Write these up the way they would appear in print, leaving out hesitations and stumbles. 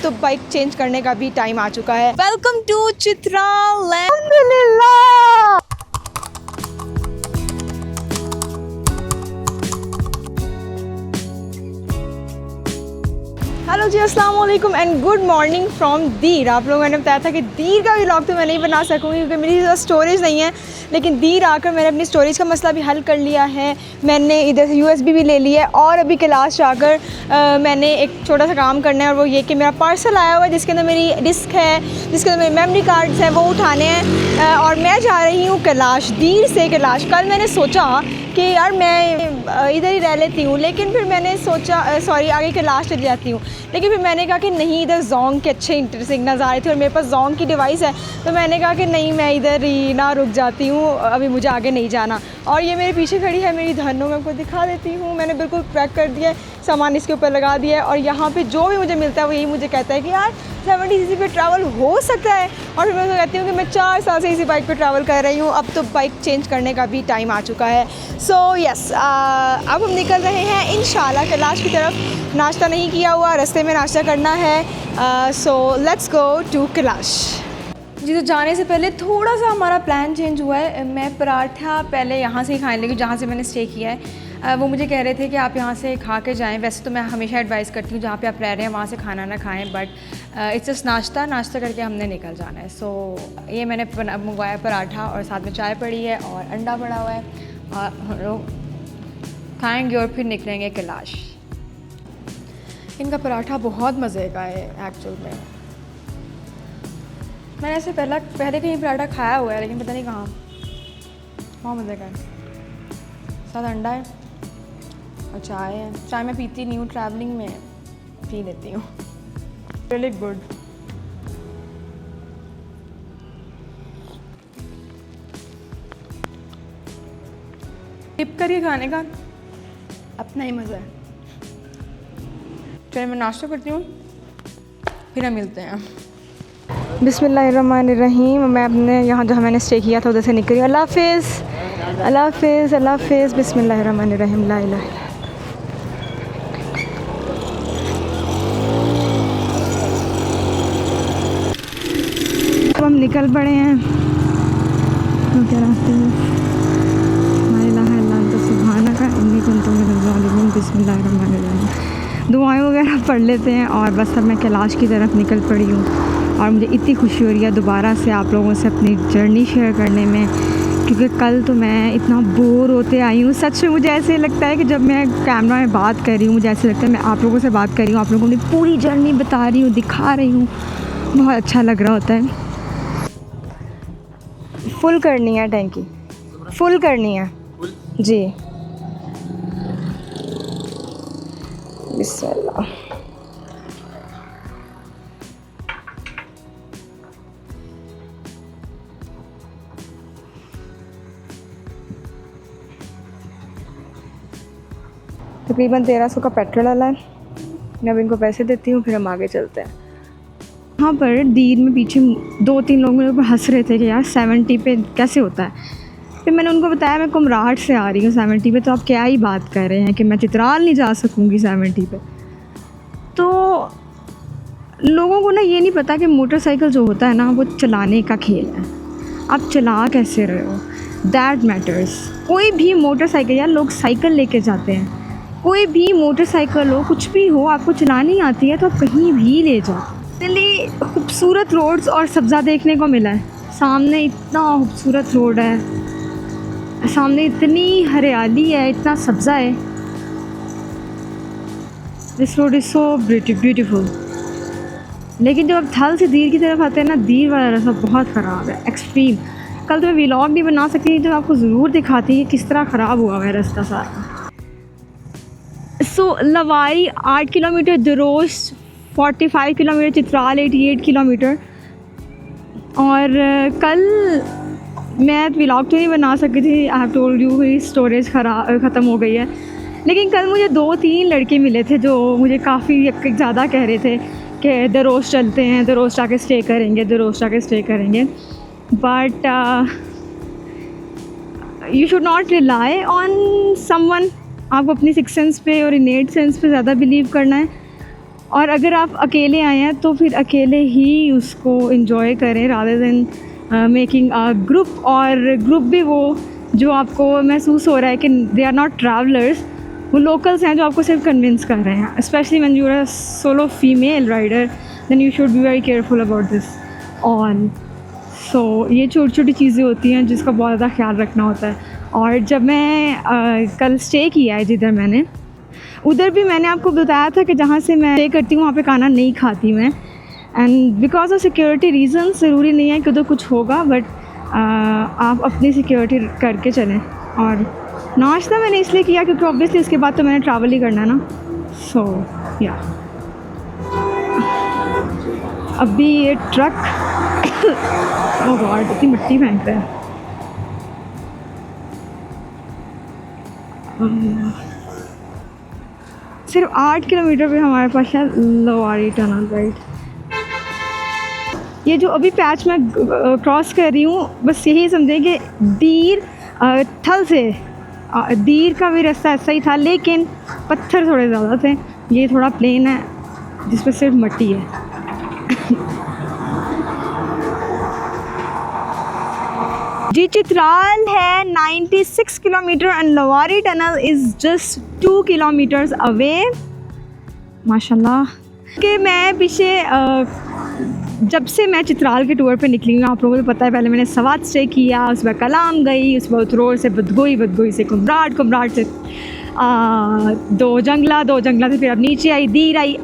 तो bike change करने का भी टाइम आ चुका है। Welcome to Chitral. अल्हम्दुलिल्लाह। हेलो जी, अस्सलाम वालेकुम एंड गुड मॉर्निंग फ्रॉम दीर। आप लोगों ने बताया था कि दीर का व्लॉग तो मैं नहीं बना सकूँगी क्योंकि मेरी स्टोरेज नहीं है, लेकिन दीर आकर मैंने अपनी स्टोरेज का मसला भी हल कर लिया है। मैंने इधर से USB भी ले लिया है और अभी क्लास जाकर मैंने एक छोटा सा काम करना है, और वो ये कि मेरा पार्सल आया हुआ है जिसके अंदर मेरी डिस्क है, जिसके अंदर मेरे मेमोरी कार्ड्स हैं, वो उठाने हैं। और मैं जा रही हूँ कैलाश, दीर से कैलाश। कल मैंने सोचा कि यार मैं इधर ही रह लेती हूँ, लेकिन फिर मैंने सोचा आगे कैलाश चली जाती हूँ, लेकिन फिर मैंने कहा कि नहीं, इधर जोंग के अच्छे इंटरेस्टिंग नज़ारे थे और मेरे पास जोंग की डिवाइस है, तो मैंने कहा कि नहीं, मैं इधर ही ना रुक जाती हूँ, अभी मुझे आगे नहीं जाना। और ये मेरे पीछे खड़ी है मेरी धनो, मैं आपको दिखा देती हूँ। मैंने बिल्कुल पैक कर दिया है, सामान इसके ऊपर लगा दिया है, और यहाँ पे जो भी मुझे मिलता है वो यही मुझे कहता है कि यार 70cc पे ट्रैवल हो सकता है। और फिर मैं तो कहती हूँ कि मैं 4 साल से इसी बाइक पे ट्रैवल कर रही हूँ, अब तो बाइक चेंज करने का भी टाइम आ चुका है। सो यस, अब हम निकल रहे हैं इंशाल्लाह कैलाश की तरफ। नाश्ता नहीं किया हुआ, रास्ते में नाश्ता करना है। So let's go to Kalash ji. तो जाने से पहले थोड़ा सा हमारा प्लान चेंज हुआ है। मैं पराठा पहले यहाँ से ही खाने लगी जहाँ से मैंने स्टे किया है। वो मुझे कह रहे थे कि आप यहाँ से खा के जाएं। वैसे तो मैं हमेशा एडवाइस करती हूँ जहाँ पे आप रह रहे हैं वहाँ से खाना ना खाएं, बट इट्स जस्ट नाश्ता करके हमने निकल जाना है। सो ये मैंने मंगवाया पराठा, और साथ में चाय पड़ी है और अंडा पड़ा हुआ है, और हम लोग खाएँगे और फिर निकलेंगे कैलाश। इनका पराठा बहुत मज़े का है एक्चुअल में। मैंने ऐसे पहले कहीं पराठा खाया हुआ है, लेकिन पता नहीं कहाँ। बहुत मज़े का है, साथ अंडा है और चाय है। चाय मैं पीती नहीं हूँ, ट्रैवलिंग में पी लेती हूँ। Really good. टिप करके खाने का अपना ही मज़ा है। चलिए मैं नाश्ता करती हूँ, फिर हम मिलते हैं। बिस्मिल्लाहिर्रहमानिर्रहीम। मैं अपने यहाँ जहाँ मैंने स्टे किया था उधर से निकली। अल्लाह हाफ़िज़, अल्लाह हाफ़िज़, अल्लाह हाफ़िज़। बिस्मिल्लाहिर्रहमानिर्रहीम। ला इलाहा इल्लल्लाह। अब हम निकल पड़े हैं क्या रास्ते में। ला इलाहा इल्ला अंता सुब्हानका इन्नी कुन्तु मिनज़ ज़ालिमीन। बिस्मिल्लाहिर्रहमानिर्रहीम। दुआएं वगैरह पढ़ लेते हैं, और बस अब मैं कैलाश की तरफ निकल पड़ी हूँ। और मुझे इतनी खुशी हो रही है दोबारा से आप लोगों से अपनी जर्नी शेयर करने में, क्योंकि कल तो मैं इतना बोर होते आई हूँ। सच में मुझे ऐसे लगता है कि जब मैं कैमरा में बात कर रही हूँ, मुझे ऐसे लगता है मैं आप लोगों से बात कर रही हूँ, आप लोगों को अपनी पूरी जर्नी बता रही हूँ, दिखा रही हूँ। बहुत अच्छा लग रहा होता है। फुल करनी है टैंकी, फुल करनी है जी। बिस्मिल्लाह। तकरीबन 1300 का पेट्रोल डाला है। मैं अब इनको पैसे देती हूँ, फिर हम आगे चलते हैं। यहाँ पर दीर में पीछे 2-3 लोग मेरे ऊपर हंस रहे थे कि यार 70 पे कैसे होता है। फिर मैंने उनको बताया मैं कुमराहट से आ रही हूँ 70 पे, तो आप क्या ही बात कर रहे हैं कि मैं चित्राल नहीं जा सकूँगी 70 पे। तो लोगों को ना ये नहीं पता कि मोटरसाइकिल जो होता है ना, वो चलाने का खेल है। आप चला कैसे रहे हो, दैट मैटर्स। कोई भी मोटरसाइकिल, यार लोग साइकिल लेके जाते हैं, कोई भी मोटरसाइकिल हो, कुछ भी हो, आपको चलानी आती है तो आप कहीं भी ले जाओ। दिल्ली खूबसूरत रोड्स और सब्ज़ा देखने को मिला है। सामने इतना खूबसूरत रोड है, सामने इतनी हरियाली है, इतना सब्ज़ा है। This road is so beautiful. लेकिन जब आप थल से दीर की तरफ आते हैं ना, दीर वाला रास्ता बहुत ख़राब है, एक्सट्रीम। कल तो मैं व्लॉग नहीं बना सकती, तो आपको ज़रूर दिखाती है किस तरह ख़राब हुआ है रास्ता सारा। सो लवाई 8 किलोमीटर, दरोश 45 किलोमीटर, चित्राल 88 किलोमीटर। और कल मैं व्लॉग तो नहीं बना सकी थी, आई हैव टोल्ड यू, मेरी स्टोरेज ख़त्म हो गई है। लेकिन कल मुझे 2-3 लड़के मिले थे जो मुझे काफ़ी ज़्यादा कह रहे थे कि दरोश चलते हैं, दरोश आके स्टे करेंगे, दरोश आके स्टे करेंगे। But you should not rely on someone. आपको अपनी सिक्स सेंस पे और इनेट सेंस पे ज़्यादा बिलीव करना है। और अगर आप अकेले आए हैं तो फिर अकेले ही उसको इन्जॉय करें rather than making a group, और ग्रुप भी वो जो आपको महसूस हो रहा है कि दे आर नॉट ट्रैवलर्स, वो लोकल्स हैं जो आपको सिर्फ कन्विंस कर रहे हैं। Specially when you are a solo female rider then you should be very careful about this all. So ये छोटी छोटी चीज़ें होती हैं जिसका बहुत ज़्यादा ख्याल रखना होता है। और जब मैं कल स्टे किया है जिधर मैंने, उधर भी मैंने आपको बताया था कि जहाँ से मैं स्टे करती हूँ वहाँ पे खाना नहीं खाती मैं, and because of security reason. ज़रूरी नहीं है कि उधर कुछ होगा, बट आप अपनी सिक्योरिटी करके चलें। और नाश्ता मैंने इसलिए किया क्योंकि ऑब्वियसली उसके बाद तो मैंने ट्रैवल ही करना है ना। सो या अभी ये ट्रक ओह गॉड इतनी मिट्टी फेंक रहा है। सिर्फ 8 किलोमीटर पे हमारे पास है लोवारी टनल, राइट। ये जो अभी पैच मैं क्रॉस कर रही हूँ, बस यही समझें कि दीर थल से दीर का भी रास्ता ऐसा ही था, लेकिन पत्थर थोड़े ज़्यादा थे। ये थोड़ा प्लेन है जिस पर सिर्फ मिट्टी है। जी चित्राल है 96 kilometre and Lowari tunnel is just 2 kilometres away. माशाल्लाह कि मैं पीछे जब से मैं चित्राल के टूर पे निकली हूँ, आप लोगों को पता है, पहले मैंने सवात स्टे किया, उसके बाद कलाम गई, उसके बाद रोड से बदगोई से कुमराट से दो जंगला से फिर अब नीचे आई, दीर आई।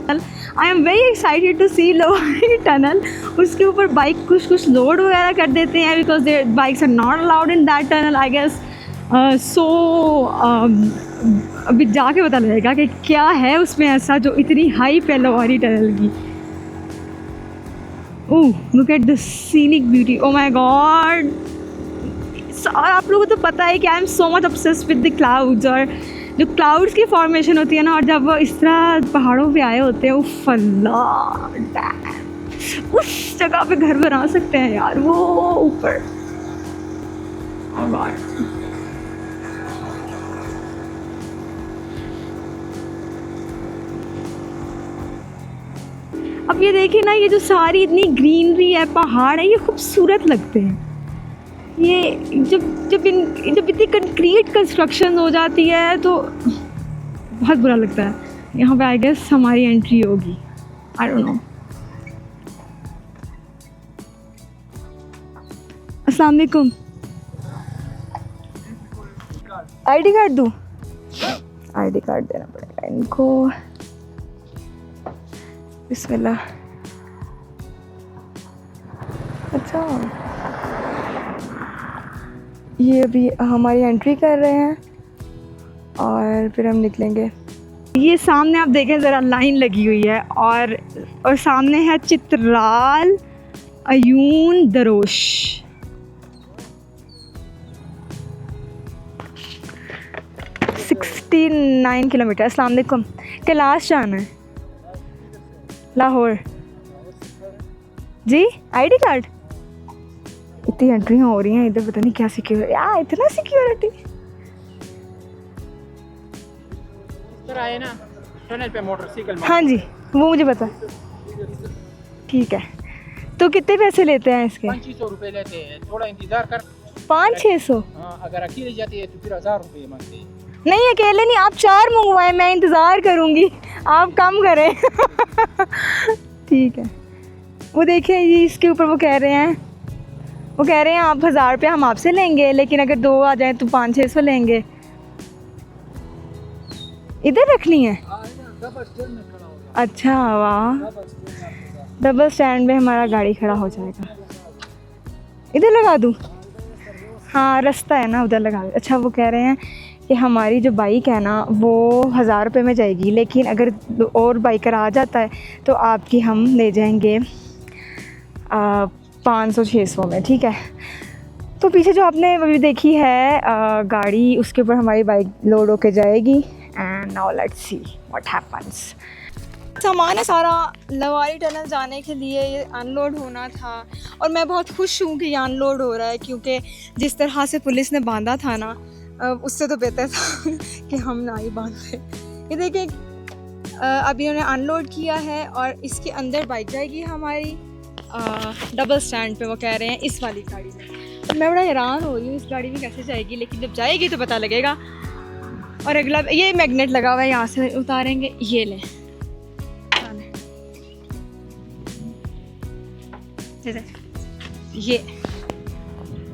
I am very excited to see Lowari tunnel. उसके ऊपर बाइक कुछ लोड वगैरह कर देते हैं because there bikes are not allowed in that tunnel I guess. So अभी जाके पता लगेगा कि क्या है उसमें ऐसा जो इतनी हाइप है लोवारी टनल की। Oh look at the scenic beauty, oh my God. और आप लोगों को तो पता है कि I am so much obsessed with the clouds, और जो क्लाउड्स की फॉर्मेशन होती है ना, और जब वो इस तरह पहाड़ों पे आए होते हैं, उफ अल्लाह, उस जगह पे घर बना सकते हैं यार वो ऊपर। oh God. अब ये देखिए ना, ये जो सारी इतनी ग्रीनरी है, पहाड़ है, ये खूबसूरत लगते हैं। ये जब इतनी कंक्रीट कंस्ट्रक्शन हो जाती है तो बहुत बुरा लगता है। यहाँ पे आई गेस हमारी एंट्री होगी, आई डोंट नो। अस्सलाम वालेकुम। आईडी कार्ड दूँ? आईडी कार्ड देना पड़ेगा इनको। बिस्मिल्लाह। अच्छा, ये अभी हमारी एंट्री कर रहे हैं और फिर हम निकलेंगे। ये सामने आप देखें ज़रा, लाइन लगी हुई है, और सामने है चित्राल अयून दरोश। Sixty 9 kilometre. अस्सलाम वालेकुम। कैलाश जाना है, लाहौर जी। ID card? इतनी एंट्रियाँ हो रही हैं इधर, पता नहीं क्या सिक्योरिटी, यार इतना सिक्योरिटी। आए ना टनल पे मोटरसाइकिल। हाँ जी वो मुझे पता। ठीक है, तो कितने पैसे लेते हैं इसके? 500 रुपये लेते हैं, थोड़ा इंतजार कर। 500-600? हाँ, अगर अकेले जाती है तो फिर 1000 रुपये मांगते हैं। नहीं अकेले नहीं, आप 4 मंगवाए, मैं इंतज़ार करूँगी, आप कम करें। ठीक है। वो देखें ये इसके ऊपर वो कह रहे हैं आप 1000 रुपये हम आपसे लेंगे, लेकिन अगर 2 आ जाएं तो 500-600 लेंगे। इधर रखनी है? अच्छा वाह, डबल स्टैंड में हमारा गाड़ी खड़ा हो जाएगा। इधर लगा दूँ? हाँ रास्ता है ना, उधर लगा। अच्छा वो कह रहे हैं कि हमारी जो बाइक है ना वो 1000 रुपये में जाएगी, लेकिन अगर और बाइकर आ जाता है तो आपकी हम ले जाएंगे 500-600 में, ठीक है। तो पीछे जो आपने अभी देखी है गाड़ी, उसके ऊपर हमारी बाइक लोड होके जाएगी। And now let's see what happens. सामान है सारा लोवारी टनल जाने के लिए, ये अनलोड होना था, और मैं बहुत खुश हूँ कि ये अनलोड हो रहा है, क्योंकि जिस तरह से पुलिस ने बांधा था ना, उससे तो बेहतर था कि हम ना ही बांधे। ये देखें अभी उन्होंने अनलोड किया है और इसके अंदर बाइक जाएगी हमारी डबल स्टैंड पे, वो कह रहे हैं इस वाली गाड़ी में। तो मैं बड़ा हैरान हो रही हूँ इस गाड़ी में कैसे जाएगी, लेकिन जब जाएगी तो पता लगेगा। और अगला ये मैग्नेट लगा हुआ है, यहाँ से उतारेंगे, ये लें ये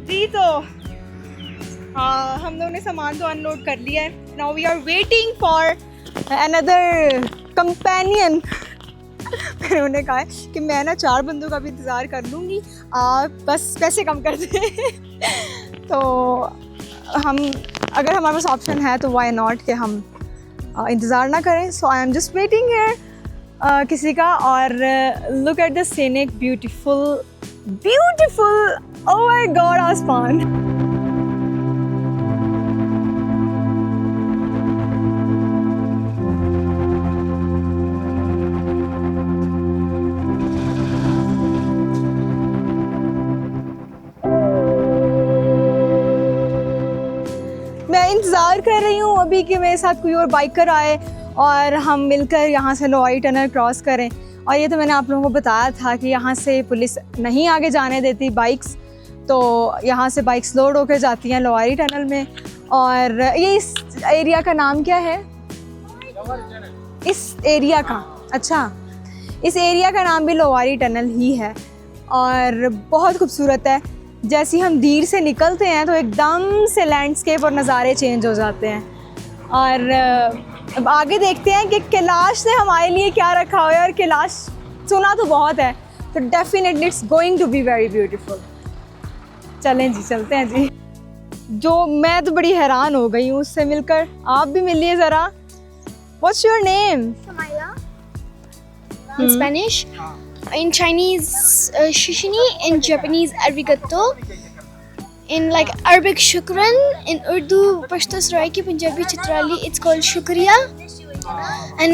जी। तो हाँ, हम लोगों ने सामान तो अनलोड कर लिया है। Now we are waiting for another companion. फिर उन्होंने कहा है कि मैं ना 4 बंदों का भी इंतज़ार कर लूँगी, आप बस पैसे कम कर दें। तो हम, अगर हमारे पास ऑप्शन है तो वाई नॉट कि हम इंतज़ार ना करें। So I am just waiting here किसी का। और look at the scenic, beautiful beautiful, oh my God आसमान। मैं इंतज़ार कर रही हूँ अभी कि मेरे साथ कोई और बाइकर आए और हम मिलकर यहाँ से लोआई टनल क्रॉस करें। और ये तो मैंने आप लोगों को बताया था कि यहाँ से पुलिस नहीं आगे जाने देती बाइक्स, तो यहाँ से बाइक्स लोड होकर जाती हैं लोआई टनल में। और ये इस एरिया का नाम क्या है? इस एरिया का, अच्छा, इस एरिया का नाम भी लोआई टनल ही है और बहुत खूबसूरत है। जैसे ही हम दीर से निकलते हैं तो एकदम से लैंडस्केप और नज़ारे चेंज हो जाते हैं। और अब आगे देखते हैं कि कैलाश ने हमारे लिए क्या रखा हुआ है। और कैलाश सुना तो बहुत है, तो definitely it's going to be very beautiful. चलें जी, चलते हैं जी। जो मैं तो बड़ी हैरान हो गई हूँ उससे मिलकर, आप भी मिलिए ज़रा। What's your name? Samaya. In Spanish. In Chinese, shishini. In Japanese, arigato. In like Arabic, shukran. In Urdu, Pashto Saraiki, Punjabi, Chitrali, it's called shukriya. And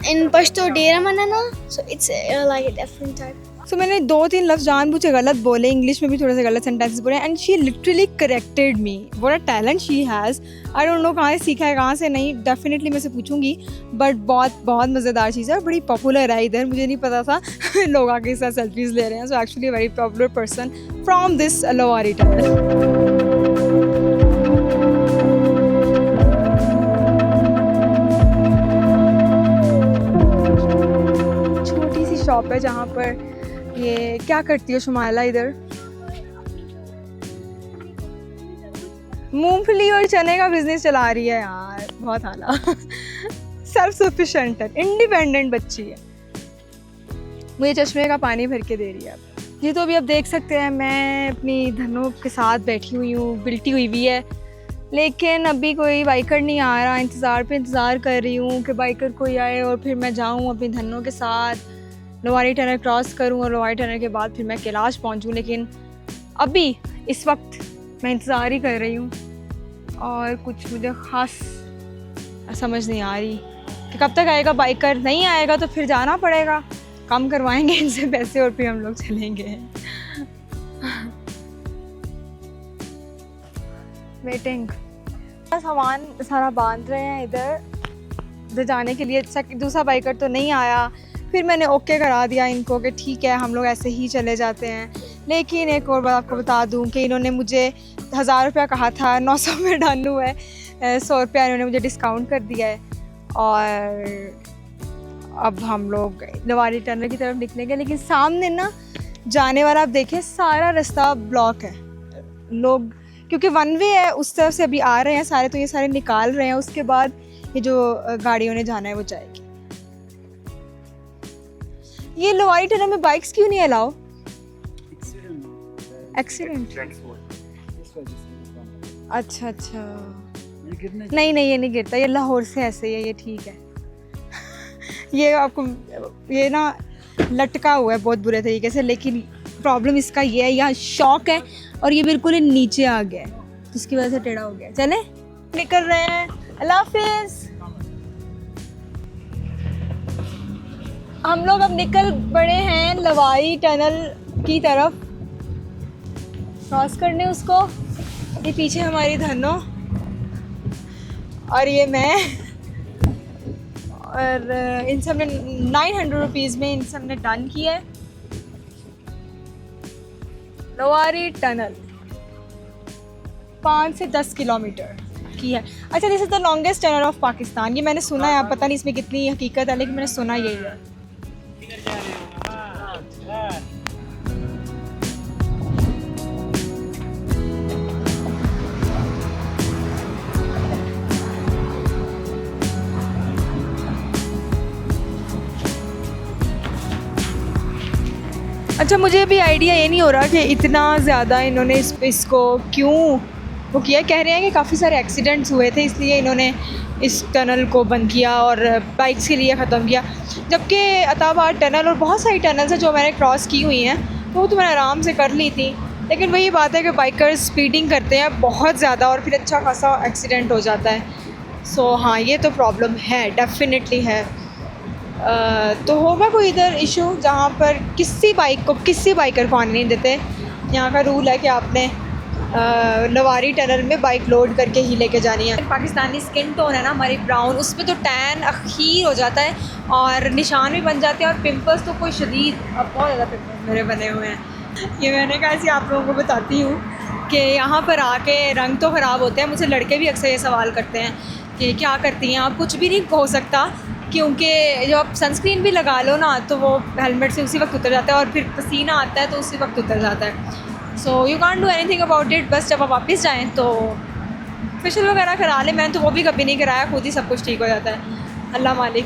in Pashto, dera manana. So it's like a different type. सो मैंने 2-3 लफ्ज़ जानबूझ के गलत बोले, English में भी थोड़े से गलत सेंटेंसेस बोले, and she literally corrected me. What a talent she has. I don't know कहाँ से सीखा है, कहाँ से नहीं, डेफिनेटली मैं से पूछूंगी। बट बहुत मज़ेदार चीज़ है और बड़ी पॉपुलर है इधर, मुझे नहीं पता था। लोग आके इसका सेल्फीज़ ले रहे हैं। So actually very popular person from this लोआई टनल। छोटी सी शॉप है जहाँ पर ये क्या करती हो शुमाइला इधर? मूंगफली और चने का बिजनेस चला रही है यार, बहुत आला। सेल्फ सफिशिएंट है, इंडिपेंडेंट बच्ची है। मुझे चश्मे का पानी भर के दे रही है अब। ये तो अभी आप देख सकते हैं मैं अपनी धनों के साथ बैठी हुई हूँ, बिल्टी हुई भी है, लेकिन अभी कोई बाइकर नहीं आ रहा। इंतज़ार कर रही हूँ कि बाइकर कोई आए और फिर मैं जाऊँ अपनी धनों के साथ लोआई टनल क्रॉस करूँ और लोआई टनल के बाद फिर मैं कैलाश पहुँचूँ। लेकिन अभी इस वक्त मैं इंतज़ार ही कर रही हूँ और कुछ मुझे ख़ास समझ नहीं आ रही कि कब तक आएगा बाइकर। नहीं आएगा तो फिर जाना पड़ेगा, कम करवाएंगे इनसे पैसे और फिर हम लोग चलेंगे। वेटिंग। सामान सारा बांध रहे हैं इधर जाने के लिए। दूसरा बाइकर तो नहीं आया, फिर मैंने ओके करा दिया इनको कि ठीक है हम लोग ऐसे ही चले जाते हैं। लेकिन एक और बात आपको बता दूं कि इन्होंने मुझे 1000 रुपया कहा था, 900 में डन हुआ है। 100 रुपया इन्होंने मुझे डिस्काउंट कर दिया है और अब हम लोग लोआई टनल की तरफ निकलेंगे। लेकिन सामने ना जाने वाला आप देखें सारा रास्ता ब्लॉक है। लोग क्योंकि वन वे है उस तरफ से अभी आ रहे हैं सारे, तो ये सारे निकाल रहे हैं, उसके बाद ये जो गाड़ियों ने जाना है वो जाएगी। ये लोआई टनल में बाइक्स क्यों नहीं अलाउ? एक्सीडेंट। अच्छा नहीं ये नहीं गिरता, ये लाहौर से ऐसे ही है, ये ठीक है। ये आपको ये ना लटका हुआ है बहुत बुरे तरीके से, लेकिन प्रॉब्लम इसका ये है यहाँ शॉक है और ये बिल्कुल नीचे आ गया है, जिसकी वजह से टेढ़ा हो गया। चले निकल रहे हैं, अल्लाह हाफिज़। हम लोग अब निकल पड़े हैं लोआई टनल की तरफ क्रॉस करने उसको। ये पीछे हमारी धनो और ये मैं, और इन सब ने 900 रुपीज़ में इन सब ने डन किया है। लोवारी टनल 5 से 10 किलोमीटर की है। अच्छा, this is the longest tunnel of Pakistan. ये मैंने सुना है, आप पता नहीं इसमें कितनी हकीकत है, लेकिन मैंने सुना यही है। अच्छा, मुझे भी आइडिया ये नहीं हो रहा कि इतना ज़्यादा इन्होंने इसको क्यों वो किया। कह रहे हैं कि काफ़ी सारे एक्सीडेंट्स हुए थे, इसलिए इन्होंने इस टनल को बंद किया और बाइक्स के लिए ख़त्म किया। जबकि अताबाद टनल और बहुत सारी टनल्स हैं जो मैंने क्रॉस की हुई हैं, वो तो मैंने आराम से कर ली थी, लेकिन वही बात है कि बाइकर्स स्पीडिंग करते हैं बहुत ज़्यादा और फिर अच्छा खासा एक्सीडेंट हो जाता है। सो हाँ, ये तो प्रॉब्लम है, डेफिनेटली है। तो होगा कोई इधर इशू जहाँ पर किसी बाइकर को आने नहीं देते। यहाँ का रूल है कि आपने लवारी टनल में बाइक लोड करके ही लेके जानी है। पाकिस्तानी स्किन टोन है ना हमारी ब्राउन, उस पर तो टैन अखीर हो जाता है और निशान भी बन जाते हैं और पिंपल्स तो कोई शदीद, अब बहुत ज़्यादा पिंपल्स मेरे बने हुए हैं। ये मैंने कहा ऐसे आप लोगों को बताती हूँ कि यहाँ पर आके रंग तो ख़राब होते हैं। मुझसे लड़के भी अक्सर ये सवाल करते हैं कि क्या करती हैं आप। कुछ भी नहीं हो सकता, क्योंकि जब आप सनस्क्रीन भी लगा लो ना तो वो हेलमेट से उसी वक्त उतर जाता है और फिर पसीना आता है तो उसी वक्त उतर जाता है। So you can't do anything about it. बस जब आप वापस जाएँ तो फेशियल वगैरह करा लें। मैंने तो वो भी कभी नहीं कराया, खुद ही सब कुछ ठीक हो जाता है, अल्लाह मालिक।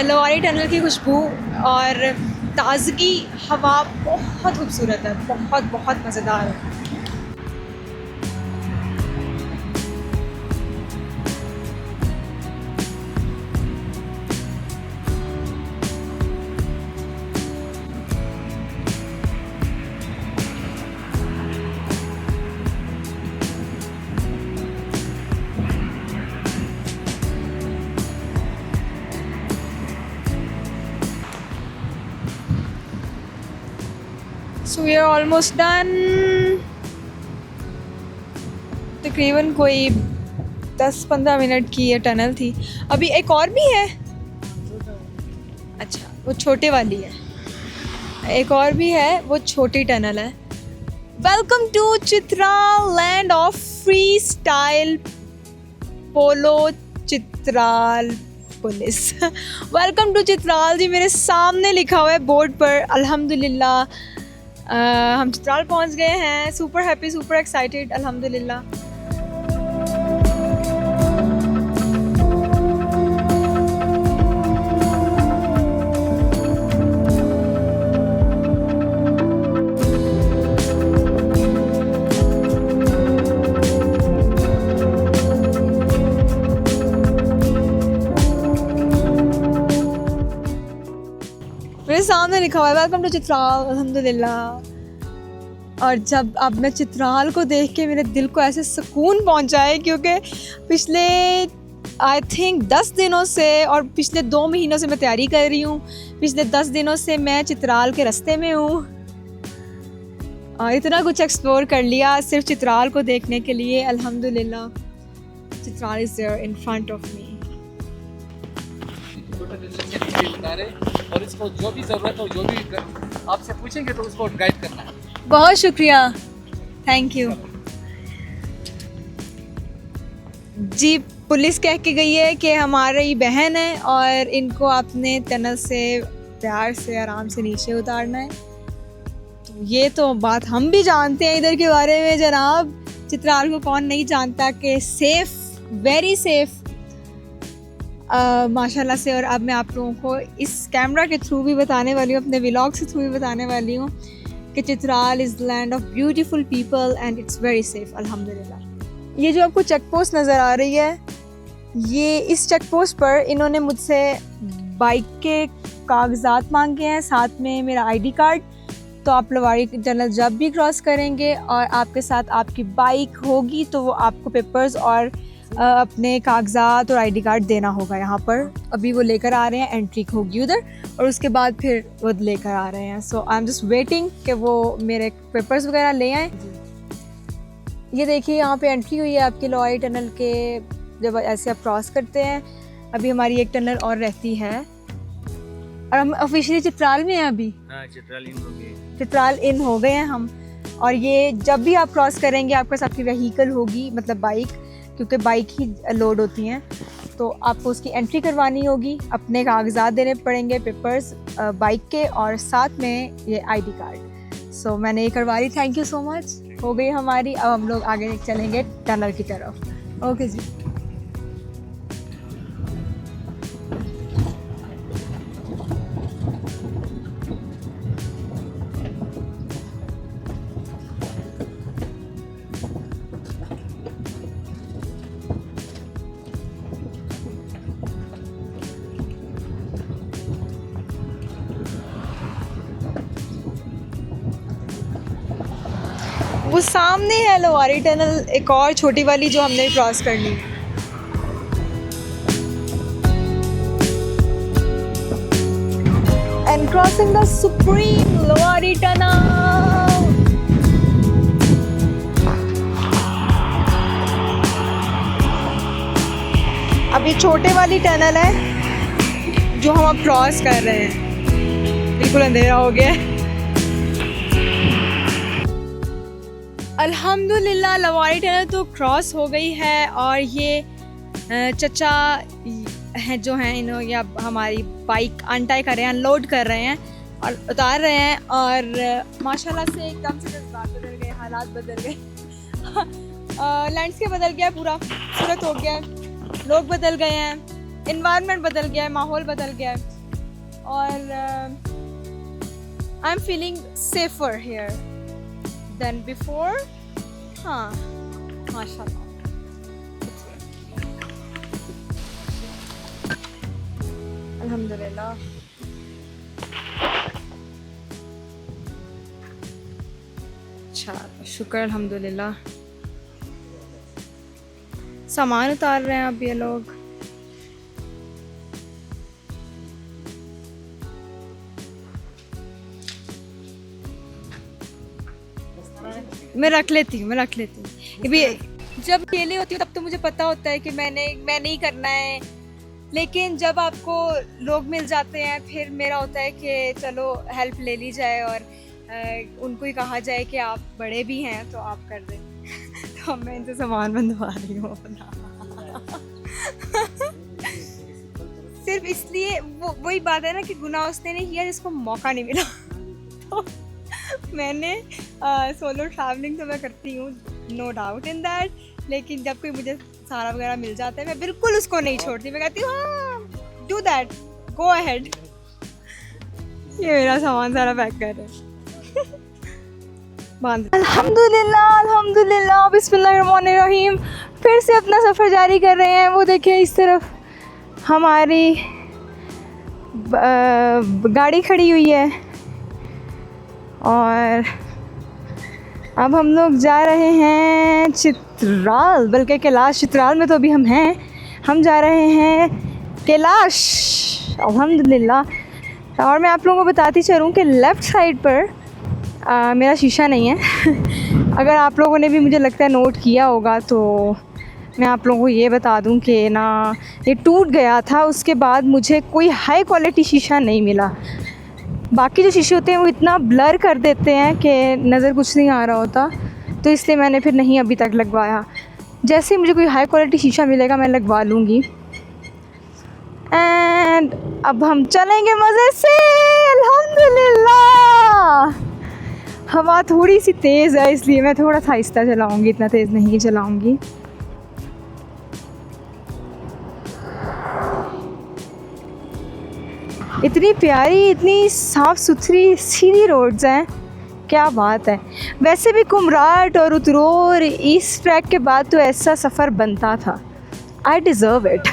लोवारी टनल की खुशबू और ताज़गी हवा बहुत खूबसूरत है, बहुत बहुत मज़ेदार है। So we are almost done. तकरीबन कोई 10-15 मिनट की ये टनल थी। अभी एक और भी है, अच्छा वो छोटे वाली है, एक और भी है, वो छोटी टनल है। Welcome to Chitral, land of freestyle polo Chitral police. Welcome to Chitral ji, मेरे सामने लिखा हुआ है बोर्ड पर। अल्हम्दुलिल्लाह हम चित्राल पहुंच गए हैं। सुपर हैप्पी, सुपर एक्साइटेड, अल्हम्दुलिल्लाह। मेरे सामने लिखा हुआ है वेलकम टू चित्राल, अल्हम्दुलिल्लाह। और जब अब मैं चित्राल को देख के मेरे दिल को ऐसे सुकून पहुंचा है, क्योंकि पिछले आई थिंक 10 दिनों से और पिछले 2 महीनों से मैं तैयारी कर रही हूँ। पिछले 10 दिनों से मैं चित्राल के रास्ते में हूँ और इतना कुछ एक्सप्लोर कर लिया सिर्फ चित्राल को देखने के लिए। अल्हम्दुलिल्लाह, Chitral is there in front of me. और इसको जो भी ज़रूरत हो, जो भी आपसे पूछेंगे तो उसको गाइड करना है। बहुत शुक्रिया, थैंक यू जी। पुलिस कह के गई है कि हमारी बहन है और इनको आपने टनल से प्यार से आराम से नीचे उतारना है। तो ये तो बात हम भी जानते हैं इधर के बारे में जनाब। चित्राल को कौन नहीं जानता कि सेफ़, वेरी सेफ़ माशाल्लाह से। और अब मैं आप लोगों को इस कैमरा के थ्रू भी बताने वाली हूँ, अपने व्लॉग के थ्रू भी बताने वाली हूँ कि Chitral is the land of beautiful people and it's very safe, अल्हम्दुलिल्लाह। ये जो आपको चेक पोस्ट नज़र आ रही है, ये इस चेक पोस्ट पर इन्होंने मुझसे बाइक के कागजात मांगे हैं, साथ में मेरा आईडी कार्ड। तो आप लवारी टनल जब भी क्रॉस करेंगे और आपके साथ आपकी बाइक होगी तो वो आपको पेपर्स और अपने कागजात और आईडी कार्ड देना होगा यहाँ पर। अभी वो लेकर आ रहे हैं, एंट्री होगी उधर और उसके बाद फिर वो लेकर आ रहे हैं। सो आई एम जस्ट वेटिंग कि वो मेरे पेपर्स वगैरह ले आएँ। ये देखिए यहाँ पे एंट्री हुई है आपकी लवारी टनल के जब ऐसे आप क्रॉस करते हैं। अभी हमारी एक टनल और रहती है और हम ऑफिशियली चित्राल में हैं अभी। हाँ, चित्राल इन हो गए। चित्राल इन हो गए हैं हम। और ये जब भी आप क्रॉस करेंगे आपके साथ आपकी व्हीकल होगी, मतलब बाइक, क्योंकि बाइक ही लोड होती हैं, तो आपको उसकी एंट्री करवानी होगी, अपने कागजात देने पड़ेंगे, पेपर्स बाइक के, और साथ में ये आईडी कार्ड। सो मैंने ये करवा ली। Thank you so much. हो गई हमारी। अब हम लोग आगे चलेंगे टनल की तरफ। ओके जी। वो सामने है लोवारी टनल, एक और छोटी वाली जो हमने क्रॉस करनी है। And crossing the supreme Lowari tunnel. अब ये छोटे वाली टनल है जो हम अब क्रॉस कर रहे हैं। बिल्कुल अंधेरा हो गया है। अल्हम्दुलिल्लाह लोवारी टनल तो क्रॉस हो गई है और ये चचा हैं जो हैं, इन्होंने अब हमारी बाइक अनटाई कर रहे हैं, अनलोड कर रहे हैं और उतार रहे हैं। और माशाल्लाह से एकदम से जज्बात बदल गए, हालात बदल गए, लैंडस्केप बदल गया, पूरा खूबसूरत हो गया है, लोग बदल गए हैं, इन्वायरमेंट बदल गया है, माहौल बदल गया है। और I am feeling safer here than before. हाँ, माशाल्लाह। अल्हम्दुलिल्लाह। अच्छा, शुक्र अल्हम्दुलिल्लाह। सामान उतार रहे हैं अब ये लोग। मैं रख लेती हूँ। अभी जब अकेली होती हूँ तब तो मुझे पता होता है कि मैंने ही करना है, लेकिन जब आपको लोग मिल जाते हैं फिर मेरा होता है कि चलो हेल्प ले ली जाए और उनको ही कहा जाए कि आप बड़े भी हैं तो आप कर दें। तो अब मैं इनसे सामान बंधवा रही हूँ अपना। सिर्फ इसलिए वही बात है ना कि गुनाह उसने नहीं किया जिसको मौका नहीं मिला। तो मैंने सोलो ट्रैवलिंग तो मैं करती हूँ, नो डाउट इन दैट, लेकिन जब कोई मुझे सहारा वगैरह मिल जाता है मैं बिल्कुल उसको नहीं छोड़ती। मैं कहती हूँ हाँ डू दैट, गो अहेड। ये मेरा सामान सारा पैक कर रहा है। अल्हम्दुलिल्लाह बिस्मिल्लाहिर्रहमानिर्रहीम। फिर से अपना सफ़र जारी कर रहे हैं। वो देखिए इस तरफ हमारी गाड़ी खड़ी हुई है और अब हम लोग जा रहे हैं चित्राल, बल्कि कैलाश। चित्राल में तो अभी हम हैं, हम जा रहे हैं कैलाश अल्हम्दुलिल्लाह। और मैं आप लोगों को बताती चलूँ कि लेफ़्ट साइड पर मेरा शीशा नहीं है। अगर आप लोगों ने भी मुझे लगता है नोट किया होगा तो मैं आप लोगों को ये बता दूं कि ना ये टूट गया था, उसके बाद मुझे कोई हाई क्वालिटी शीशा नहीं मिला। बाकी जो शीशे होते हैं वो इतना ब्लर कर देते हैं कि नज़र कुछ नहीं आ रहा होता, तो इसलिए मैंने फिर नहीं अभी तक लगवाया। जैसे ही मुझे कोई हाई क्वालिटी शीशा मिलेगा मैं लगवा लूँगी। एंड अब हम चलेंगे मज़े से अल्हम्दुलिल्लाह। हवा थोड़ी सी तेज़ है इसलिए मैं थोड़ा सा आहिस्ता चलाऊँगी, इतना तेज़ नहीं चलाऊँगी। इतनी प्यारी, इतनी साफ़ सुथरी सीधी रोड्स हैं, क्या बात है। वैसे भी कुमराट और उतरोर इस ट्रैक के बाद तो ऐसा सफ़र बनता था। I deserve it.